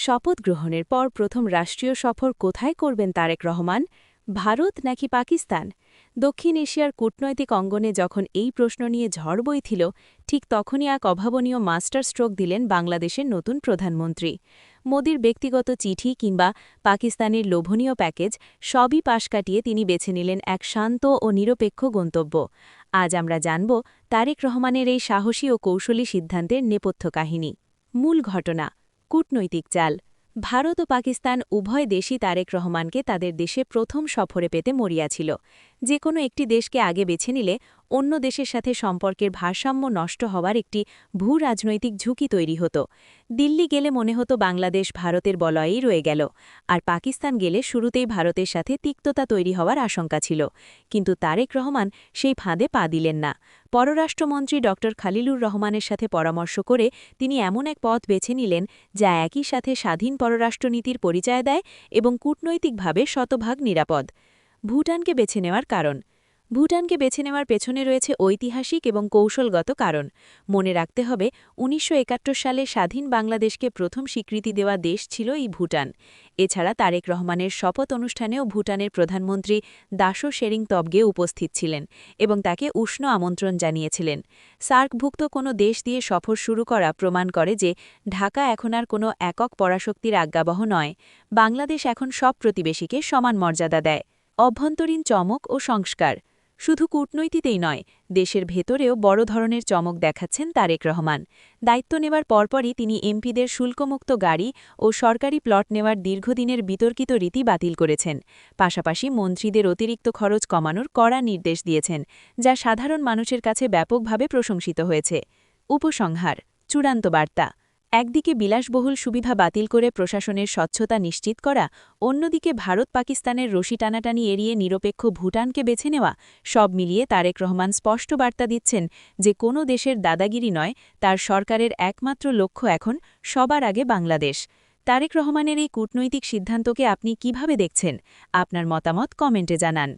শপথ গ্রহণের পর প্রথম রাষ্ট্রীয় সফর কোথায় করবেন তারেক রহমান? ভারত নাকি পাকিস্তান? দক্ষিণ এশিয়ার কূটনৈতিক অঙ্গনে যখন এই প্রশ্ন নিয়ে ঝড় বইছিল, ঠিক তখনই এক অভাবনীয় মাস্টার স্ট্রোক দিলেন বাংলাদেশের নতুন প্রধানমন্ত্রী। মোদির ব্যক্তিগত চিঠি কিংবা পাকিস্তানের লোভনীয় প্যাকেজ সবই পাশ কাটিয়ে তিনি বেছে নিলেন এক শান্ত ও নিরপেক্ষ গন্তব্য। আজ আমরা জানব তারেক রহমানের এই সাহসী ও কৌশলী সিদ্ধান্তের নেপথ্য কাহিনী। মূল ঘটনা: কূটনৈতিক চাল। ভারত ও পাকিস্তান উভয় দেশই তারেক রহমানকে তাদের দেশে প্রথম সফরে পেতে মরিয়াছিল। যে কোনো একটি দেশকে আগে বেছে নিলে অন্য দেশের সাথে সম্পর্কের ভারসাম্য নষ্ট হওয়ার একটি ভূ-রাজনৈতিক ঝুঁকি তৈরি হতো। দিল্লি গেলে মনে হতো বাংলাদেশ ভারতের বলয়েই রয়ে গেল, আর পাকিস্তান গেলে শুরুতেই ভারতের সাথে তিক্ততা তৈরি হওয়ার আশঙ্কা ছিল। কিন্তু তারেক রহমান সেই ফাঁদে পা দিলেন না। পররাষ্ট্রমন্ত্রী ড খালিলুর রহমানের সাথে পরামর্শ করে তিনি এমন এক পথ বেছে নিলেন যা একই সাথে স্বাধীন পররাষ্ট্রনীতির পরিচয় দেয় এবং কূটনৈতিকভাবে শতভাগ নিরাপদ। ভুটানকে বেছে নেওয়ার কারণ। ভুটানকে বেছে নেওয়ার পেছনে রয়েছে ঐতিহাসিক এবং কৌশলগত কারণ। মনে রাখতে হবে, ১৯৭১ সালে স্বাধীন বাংলাদেশকে প্রথম স্বীকৃতি দেওয়া দেশ ছিল এই ভুটান। এছাড়া তারেক রহমানের শপথ অনুষ্ঠানেও ভুটানের প্রধানমন্ত্রী দাশো শেরিং তবগে উপস্থিত ছিলেন এবং তাকে উষ্ণ আমন্ত্রণ জানিয়েছিলেন। সার্কভুক্ত কোনো দেশ দিয়ে সফর শুরু করা প্রমাণ করে যে ঢাকা এখন আর কোনো একক পরাশক্তির আজ্ঞাবহ নয়। বাংলাদেশ এখন সব প্রতিবেশীকে সমান মর্যাদা দেয়। অভ্যন্তরীণ চমক ও সংস্কার। শুধু কূটনৈতিকই নয়, দেশের ভেতরেও বড় ধরনের চমক দেখাচ্ছেন তারেক রহমান। দায়িত্ব নেবার পরপরই তিনি এমপিদের শুল্কমুক্ত গাড়ি ও সরকারি প্লট নেওয়ার দীর্ঘদিনের বিতর্কিত রীতি বাতিল করেছেন। পাশাপাশি মন্ত্রীদের অতিরিক্ত খরচ কমানোর কড়া নির্দেশ দিয়েছেন, যা সাধারণ মানুষের কাছে ব্যাপকভাবে প্রশংসিত হয়েছে। উপসংহার: চূড়ান্ত বার্তা। একদিকে বিলাসবহুল সুবিধা বাতিল করে প্রশাসনের স্বচ্ছতা নিশ্চিত করা, অন্যদিকে ভারত পাকিস্তানের রশি টানাটানি এড়িয়ে নিরপেক্ষ ভুটানকে বেছে নেওয়া, সব মিলিয়ে তারেক রহমান স্পষ্ট বার্তা দিচ্ছেন যে কোনো দেশের দাদাগিরি নয়, তার সরকারের একমাত্র লক্ষ্য এখন সবার আগে বাংলাদেশ। তারেক রহমানের এই কূটনৈতিক সিদ্ধান্তকে আপনি কিভাবে দেখছেন? আপনার মতামত কমেন্টে জানান।